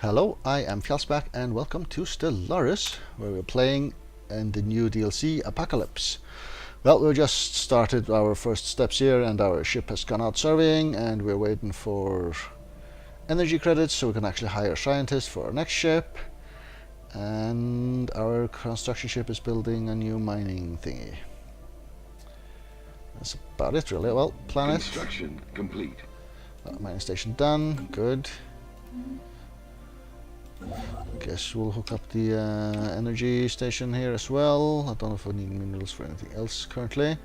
Hello, I am Fjallsback and welcome to Stellaris, where we're playing in the new DLC Apocalypse. Well, we just started our first steps here and our ship has gone out surveying and we're waiting for energy credits so we can actually hire scientists for our next ship. And our construction ship is building a new mining thingy. That's about it really. Well, planet. Construction complete. Mining station done, good. Guess we'll hook up the energy station here as well. I don't know if we need minerals for anything else currently.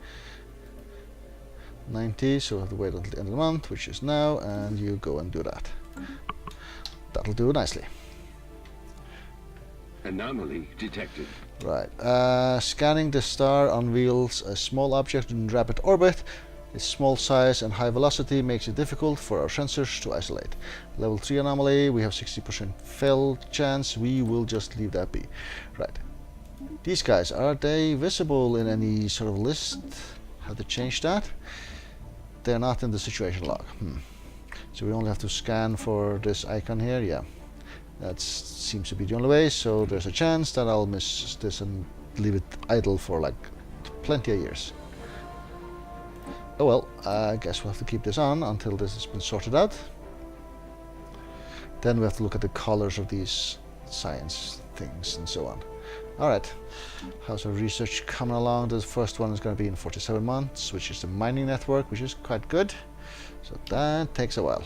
90, so we'll have to wait until the end of the month, which is now, and you go and do that. That'll do nicely. Anomaly detected. Right, scanning the star unveils a small object in rapid orbit. Its small size and high velocity makes it difficult for our sensors to isolate. Level 3 anomaly, we have 60% fail chance, we will just leave that be. Right. These guys, are they visible in any sort of list? Have they changed that? They're not in the situation log. So we only have to scan for this icon here, yeah. That seems to be the only way, so there's a chance that I'll miss this and leave it idle for like plenty of years. Oh well, I guess we'll have to keep this on until this has been sorted out. Then we have to look at the colors of these science things and so on. Alright, how's our research coming along? The first one is going to be in 47 months, which is the mining network, which is quite good. So that takes a while.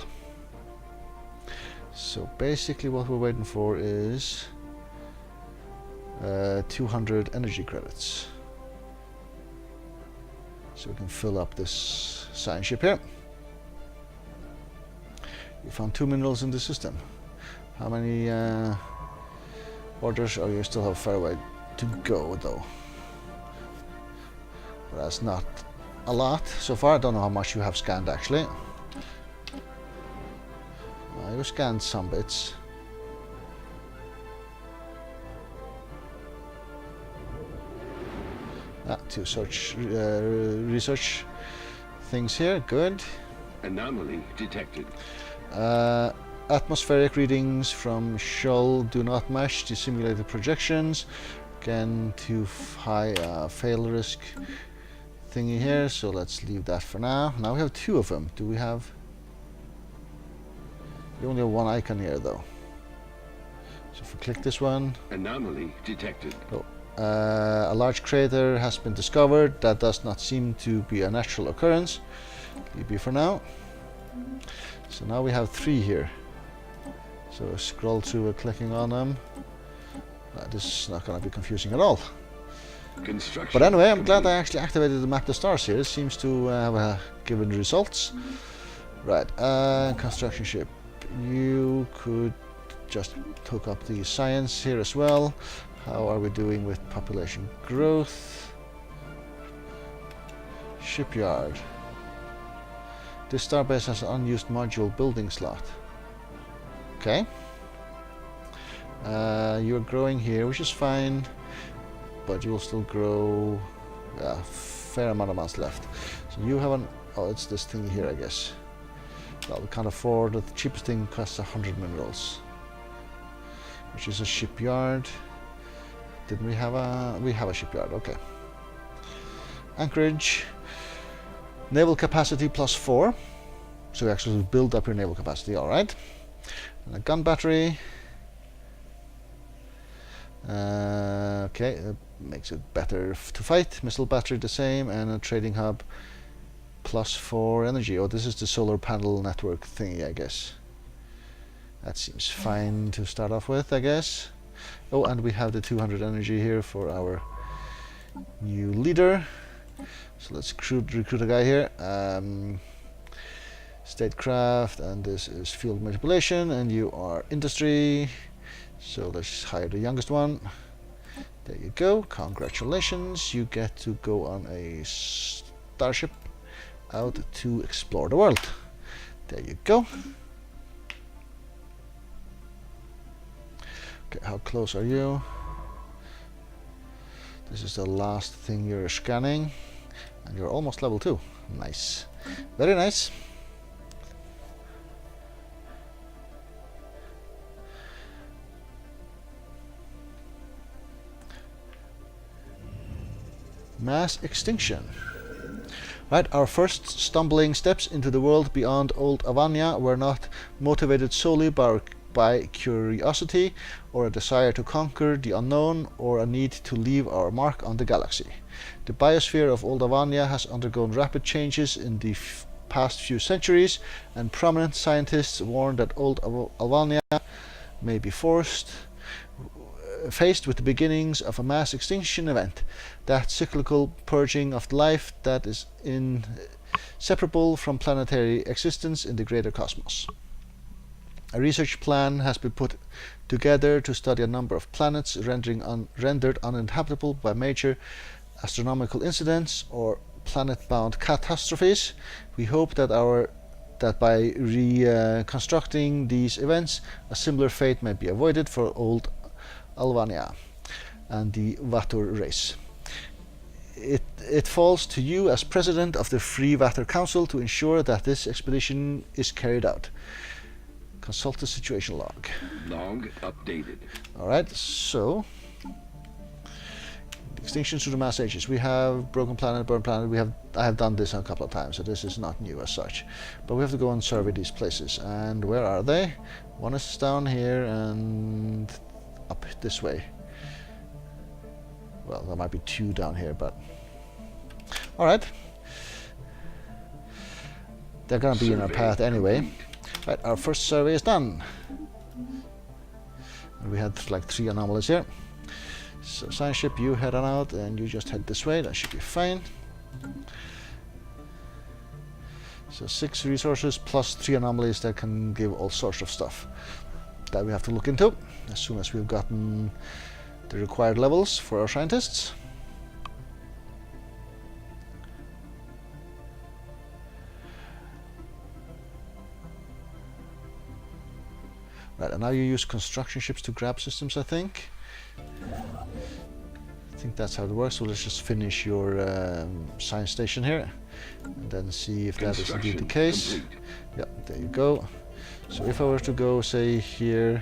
So basically what we're waiting for is 200 energy credits. So we can fill up this science ship here. You found 2 minerals in the system. How many orders? Oh, you still have a fair way to go though. But that's not a lot so far. I don't know how much you have scanned actually. You scanned some bits. To search research things here, good. Anomaly detected. Atmospheric readings from Shoal do not match the simulated projections. Again, too high fail risk thingy here, so let's leave that for now. Now we have 2 of them. Do we have? We only have 1 icon here though. So if we click this one. Anomaly detected. Oh. A large crater has been discovered. That does not seem to be a natural occurrence. Leave be for now. So now we have 3 here. So scroll through clicking on them. This is not going to be confusing at all. Construction but anyway, I'm complete. glad I actually activated the map the stars here. It seems to have given results. Right, construction ship. You could just hook up the science here as well. How are we doing with population growth? Shipyard. This starbase has an unused module building slot. Okay. You're growing here, which is fine, but you will still grow a fair amount of months left. So you have an... oh, it's this thing here, I guess. Well, we can't afford it. The cheapest thing costs 100 minerals, which is a shipyard. Didn't we have a... we have a shipyard, okay. Anchorage. Naval capacity +4. So you actually build up your naval capacity, alright. And a gun battery. Okay, that makes it better to fight. Missile battery the same, and a trading hub +4 energy. Oh, this is the solar panel network thingy, I guess. That seems fine to start off with, I guess. Oh, and we have the 200 energy here for our new leader. So let's recruit a guy here. Statecraft, and this is field manipulation, and you are industry. So let's hire the youngest one. There you go. Congratulations. You get to go on a starship out to explore the world. There you go. Okay, how close are you? This is the last thing you're scanning, and you're almost level 2. Nice. Very nice. Mass extinction. Right, our first stumbling steps into the world beyond old Avania were not motivated solely by curiosity or a desire to conquer the unknown or a need to leave our mark on the galaxy. The biosphere of old Avania has undergone rapid changes in the past few centuries, and prominent scientists warn that old Avania may be faced with the beginnings of a mass extinction event, that cyclical purging of life that is inseparable from planetary existence in the greater cosmos. A research plan has been put together to study a number of planets rendered uninhabitable by major astronomical incidents or planet-bound catastrophes. We hope that by reconstructing these events, a similar fate may be avoided for old Alvania and the Vatur race. It falls to you as president of the Free Vatur Council to ensure that this expedition is carried out. Consult the situation log. Log updated. Alright, so extinctions through the mass ages. We have broken planet, burned planet. I have done this a couple of times, so this is not new as such. But we have to go and survey these places. And where are they? One is down here and up this way. Well, there might be two down here, but alright. They're gonna be in our path anyway. Right, our first survey is done. And we had like 3 anomalies here. So science ship, you head on out and you just head this way. That should be fine. So 6 resources plus 3 anomalies that can give all sorts of stuff that we have to look into as soon as we've gotten the required levels for our scientists. Right, and now you use construction ships to grab systems, I think. I think that's how it works, so let's just finish your science station here and then see if that is indeed the case. Complete. Yeah, there you go. So if I were to go, say here,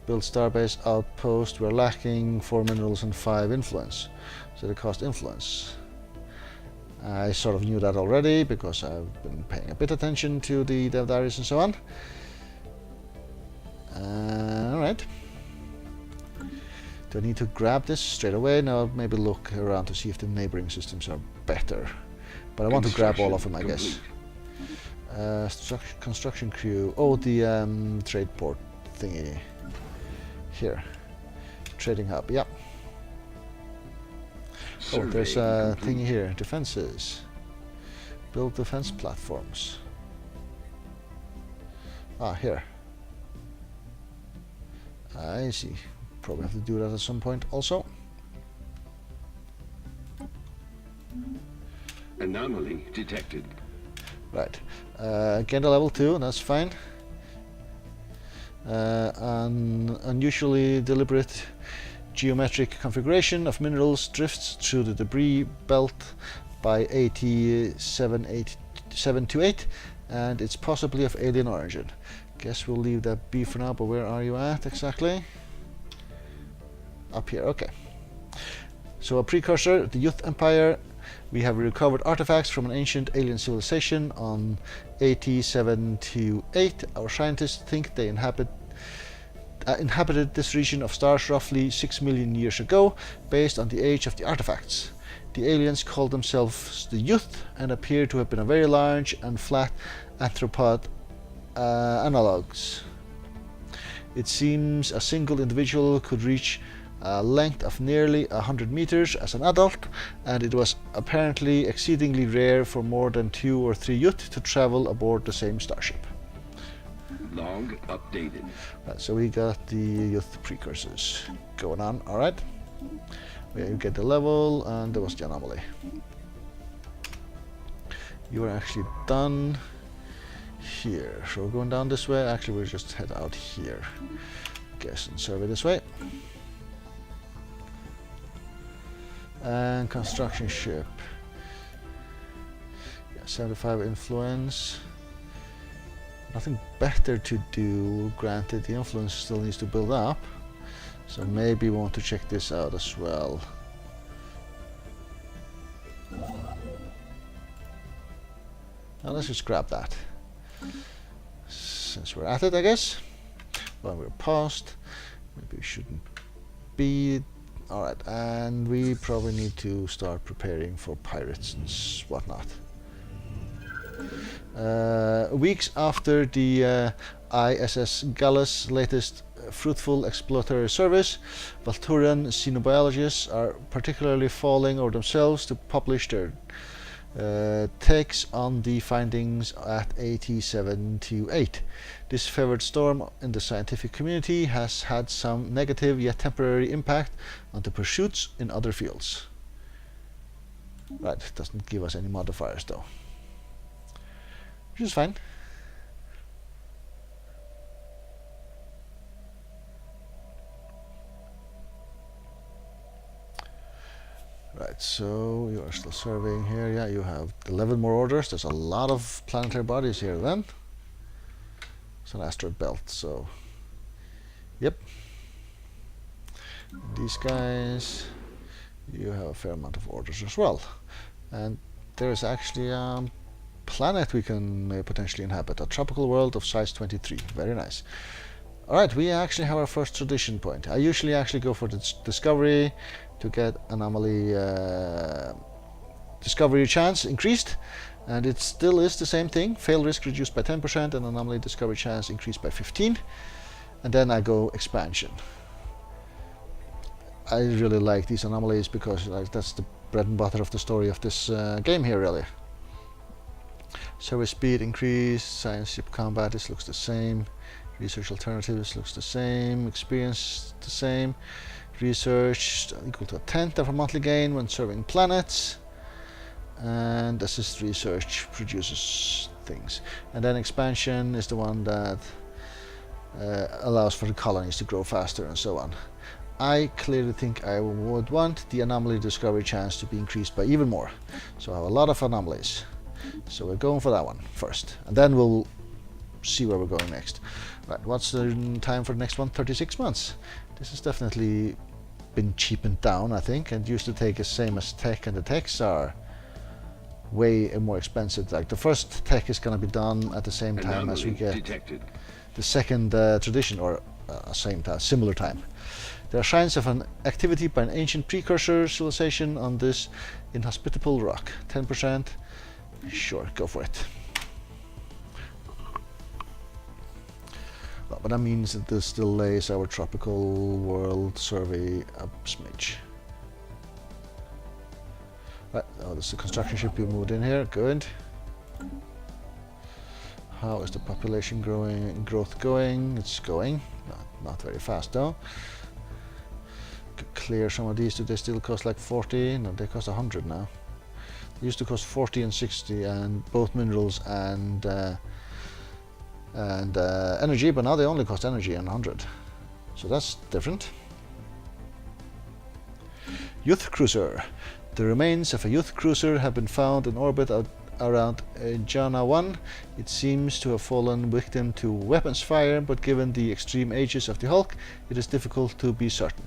build starbase outpost, we're lacking 4 minerals and 5 influence, so they cost influence. I sort of knew that already because I've been paying a bit attention to the dev diaries and so on. Alright. Do I need to grab this straight away? No, maybe look around to see if the neighboring systems are better. But I want to grab all of them, I guess. Construction crew. Oh, the trade port thingy. Here. Trading hub, yeah. Oh, there's a thingy here. Defenses. Build defense platforms. Ah, here. I see. Probably have to do that at some point also. Anomaly detected. Right. Get a level 2, that's fine. An unusually deliberate geometric configuration of minerals drifts through the debris belt by AT728, and it's possibly of alien origin. Guess we'll leave that be for now, but where are you at exactly? Up here, okay. So a precursor, the Youth Empire. We have recovered artifacts from an ancient alien civilization on AT728. Our scientists think they inhabited this region of stars roughly 6 million years ago, based on the age of the artifacts. The aliens call themselves the Youth and appear to have been a very large and flat anthropod analogues. It seems a single individual could reach a length of nearly 100 meters as an adult, and it was apparently exceedingly rare for more than 2 or 3 youth to travel aboard the same starship. Log updated. Right, so we got the youth precursors going on. Alright. We get the level, and there was the anomaly. You are actually done here. So we're going down this way. Actually, we'll just head out here. Guess and survey this way. And construction ship. Yeah, 75 influence. Nothing better to do. Granted, the influence still needs to build up. So maybe we want to check this out as well. Now let's just grab that. Since we're at it, I guess. Well, we're paused. Maybe we shouldn't be. Alright, and we probably need to start preparing for pirates and whatnot. Weeks after the ISS Gallus' latest fruitful exploratory service, Valturian xenobiologists are particularly falling over themselves to publish their takes on the findings at AT-728. This favored storm in the scientific community has had some negative yet temporary impact on the pursuits in other fields. Right, it doesn't give us any modifiers though, which is fine. Right, so you are still surveying here. Yeah, you have 11 more orders. There's a lot of planetary bodies here then. It's an asteroid belt, so yep. These guys, you have a fair amount of orders as well. And there's actually a planet we can potentially inhabit, a tropical world of size 23. Very nice. Alright, we actually have our first tradition point. I usually actually go for the discovery to get anomaly discovery chance increased, and it still is the same thing. Fail risk reduced by 10% and anomaly discovery chance increased by 15, and then I go expansion. I really like these anomalies because that's the bread and butter of the story of this game here, really. Service speed increased, science ship combat, this looks the same. Research alternatives looks the same, experience the same. Research equal to a tenth of a monthly gain when serving planets, and assist research produces things. And then expansion is the one that allows for the colonies to grow faster and so on. I clearly think I would want the anomaly discovery chance to be increased by even more, so I have a lot of anomalies, so we're going for that one first, and then we'll see where we're going next. Right, what's the time for the next one? 36 months. This has definitely been cheapened down, I think, and used to take the same as tech, and the techs are way more expensive. Like the first tech is going to be done at the same time as we get the second tradition, or same time, similar time. There are signs of an activity by an ancient precursor civilization on this inhospitable rock. 10%. Sure, go for it. But that means that this delays our tropical world survey a smidge. Right, oh, this is the construction ship you moved in here. Good. How is the population growth going? It's going. Not very fast though. Could clear some of these. Do they still cost like 40? No, they cost 100 now. They used to cost 40 and 60, and both minerals and energy, but now they only cost energy and 100. So that's different. Youth cruiser. The remains of a youth cruiser have been found in orbit around Jana 1. It seems to have fallen victim to weapons fire, but given the extreme ages of the Hulk, it is difficult to be certain.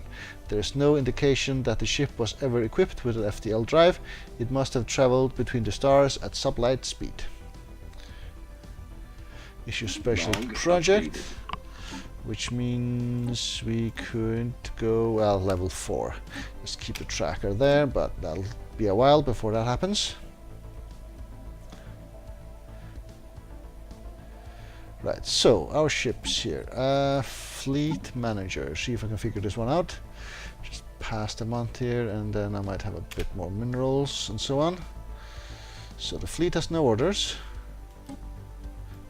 There is no indication that the ship was ever equipped with an FTL drive. It must have traveled between the stars at sublight speed. Issue special project, which means we could go, well, level 4. Just keep the tracker there, but that'll be a while before that happens. Right, so our ships here. Fleet manager. See if I can figure this one out. Just past a month here, and then I might have a bit more minerals and so on. So the fleet has no orders.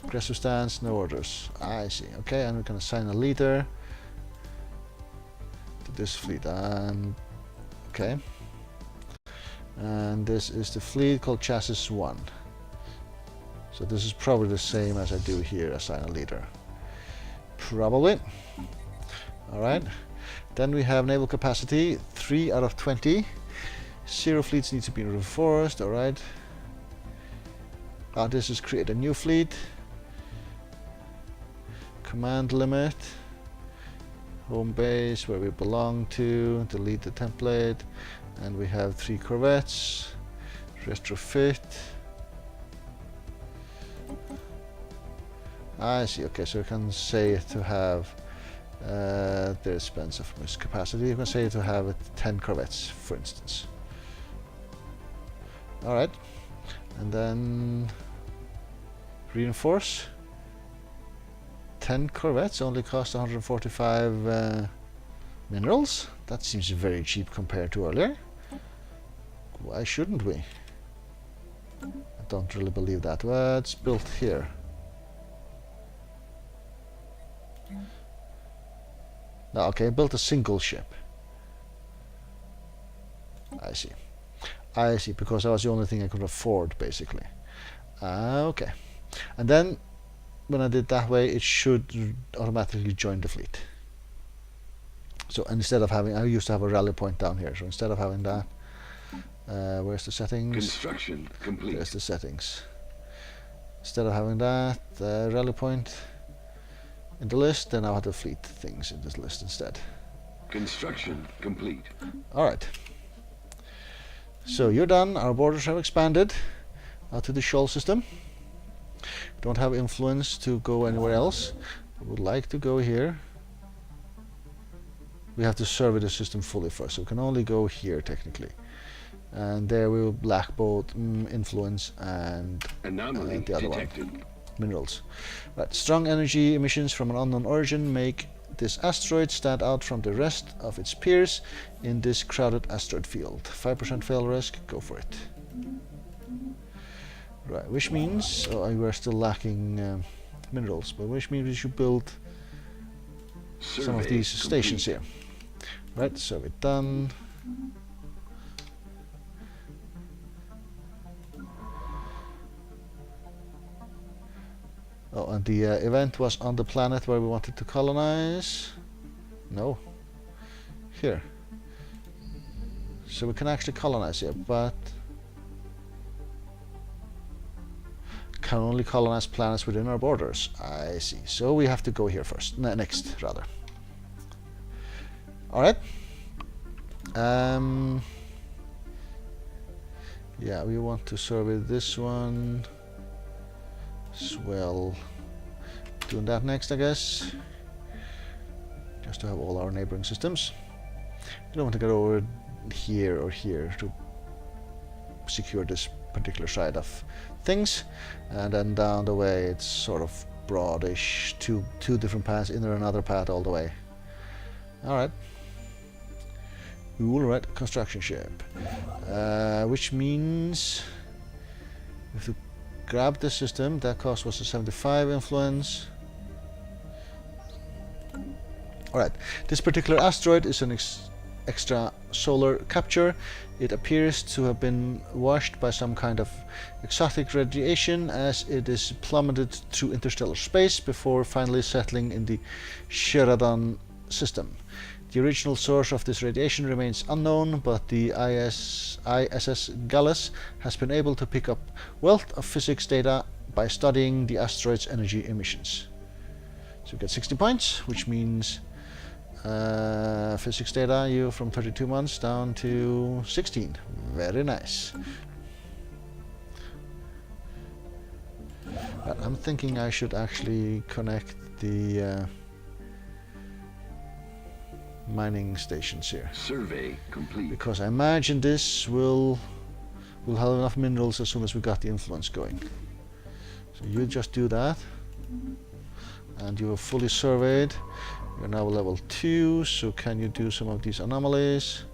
Aggressive stance, no orders. I see. Okay, and we can assign a leader to this fleet. And okay, and this is the fleet called Chassis 1. So this is probably the same as I do here, assign a leader. Probably. Alright. Then we have naval capacity, 3 out of 20. 0 fleets need to be reinforced, alright. This is create a new fleet. Command limit. Home base, where we belong to. Delete the template. And we have 3 corvettes. Retrofit. I see. Okay, so you can say it to have the expense of miss capacity. You can say it to have 10 corvettes, for instance. All right, and then reinforce. 10 corvettes only cost 145 minerals. That seems very cheap compared to earlier. Why shouldn't we? I don't really believe that. Well, it's built here. No, okay, built a single ship. I see. I see, because that was the only thing I could afford, basically. Okay. And then, when I did that way, it should automatically join the fleet. So instead of having, I used to have a rally point down here, so instead of having that, where's the settings? Construction complete. There's the settings. Instead of having that rally point in the list, then I'll have the fleet things in this list instead. Construction complete. Alright. So you're done. Our borders have expanded out to the shoal system. Don't have influence to go anywhere else. I would like to go here. We have to survey the system fully first, so we can only go here technically. And there we will lack both influence and Anomaly the other detected. one, minerals. Right, strong energy emissions from an unknown origin make this asteroid stand out from the rest of its peers in this crowded asteroid field. 5% fail risk, go for it. Right, which means we're still lacking minerals, but which means we should build some of these stations here. Right, so we're done. Oh, and the event was on the planet where we wanted to colonize. No. Here. So we can actually colonize here, but can only colonize planets within our borders. I see. So we have to go here first. Next, rather. Alright. Yeah, we want to survey this one as well. Doing that next, I guess. Just to have all our neighboring systems. We don't want to get over here or here to secure this particular side of things. And then down the way it's sort of broadish. Two different paths, in or another path all the way. Alright. Cool, right, construction ship. Which means we have to grab the system. That cost was a 75 influence. Alright, this particular asteroid is an extra solar capture. It appears to have been washed by some kind of exotic radiation as it is plummeted through interstellar space before finally settling in the Cherryh system. The original source of this radiation remains unknown, but the ISS Gallus has been able to pick up wealth of physics data by studying the asteroid's energy emissions. So we get 60 points, which means physics data, you from 32 months down to 16. Very nice. But I'm thinking I should actually connect the mining stations here. Survey complete. Because I imagine this will have enough minerals as soon as we got the influence going. So you just do that. And you are fully surveyed. You're now level 2, so can you do some of these anomalies?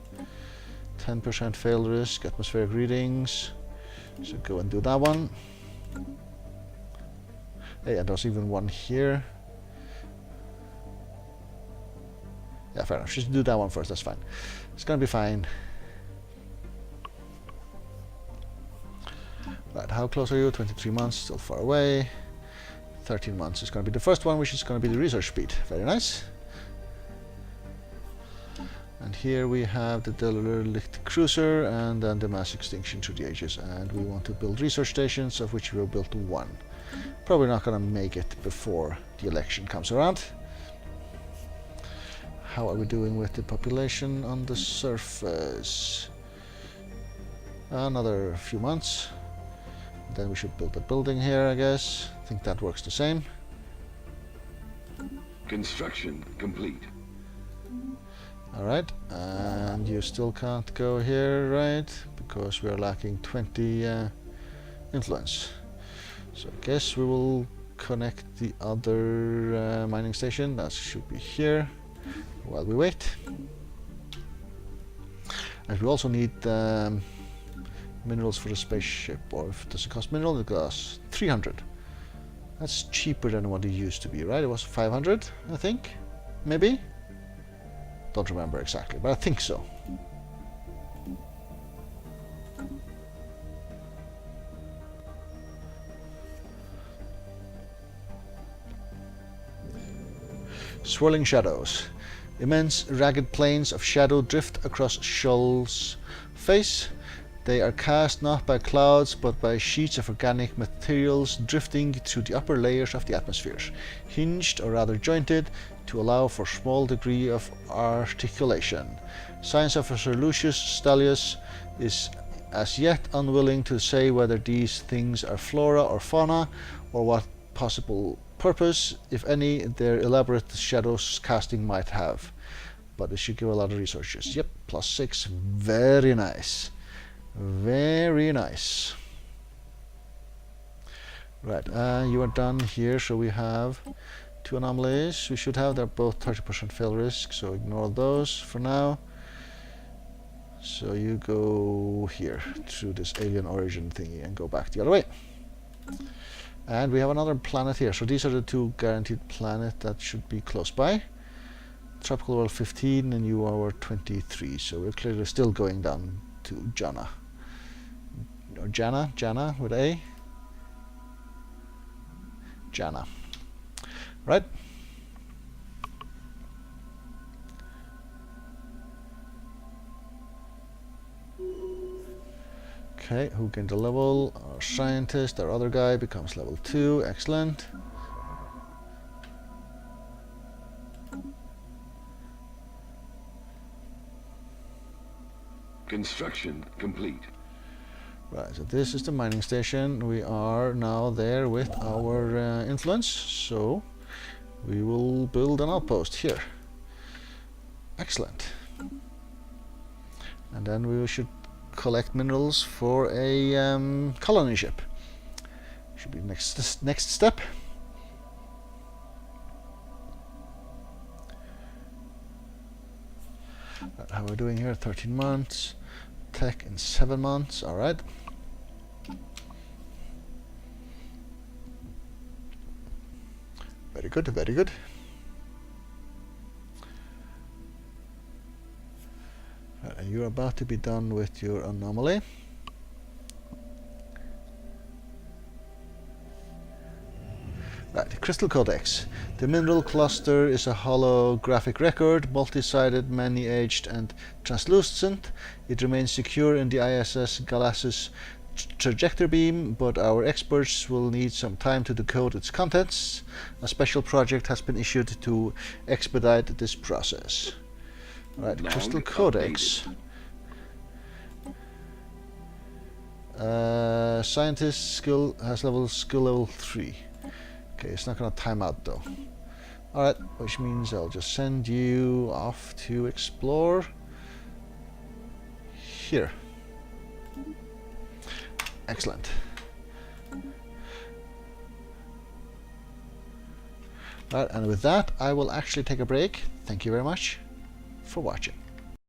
10% fail risk, atmospheric readings. So go and do that one. Hey, and there's even one here. Yeah, fair enough. Just do that one first, that's fine. It's gonna be fine. Right, how close are you? 23 months, still far away. 13 months is gonna be the first one, which is gonna be the research speed. Very nice. And here we have the derelict cruiser and then the mass extinction through the ages. And we want to build research stations, of which we will build 1. Probably not gonna make it before the election comes around. How are we doing with the population on the surface? Another few months. Then we should build a building here, I guess. I think that works the same. Construction complete. Alright, and you still can't go here, right? Because we are lacking 20 influence. So I guess we will connect the other mining station. That should be here while we wait. And we also need minerals for the spaceship. Or if it doesn't cost mineral, it costs 300. That's cheaper than what it used to be, right? It was 500, I think? Maybe? Don't remember exactly, but I think so. Swirling shadows. Immense ragged planes of shadow drift across Shoal's face. They are cast not by clouds but by sheets of organic materials drifting through the upper layers of the atmosphere, hinged or rather jointed to allow for small degree of articulation. Science officer Lucius Stellaris is as yet unwilling to say whether these things are flora or fauna, or what possible purpose, if any, their elaborate shadows casting might have. But it should give a lot of resources. Yep, +6. Very nice. Very nice. Right, you are done here, so we have 2 anomalies. We should have, they're both 30% fail risk, so ignore those for now. So you go here through this alien origin thingy and go back the other way. And we have another planet here. So these are the 2 guaranteed planets that should be close by. Tropical world 15 and you are 23. So we're clearly still going down to Jana. Or Jana with A. Jana. Right. Okay, who gained a level? Our scientist, our other guy becomes level 2. Excellent. Construction complete. Right, so this is the mining station. We are now there with our influence, so we will build an outpost here. Excellent. And then we should collect minerals for a colony ship. Should be next step. Right, how are we doing here? 13 months. Tech in 7 months. All right. Very good. Very good. Right, and you're about to be done with your anomaly. Right, the Crystal Codex. The mineral cluster is a holographic record, multi-sided, many-edged and translucent. It remains secure in the ISS Galassus trajectory beam, but our experts will need some time to decode its contents. A special project has been issued to expedite this process. Right, Crystal Codex. Scientist skill has skill level 3. Okay, it's not going to time out though. Alright, which means I'll just send you off to explore here. Excellent. Right, and with that, I will actually take a break. Thank you very much for watching.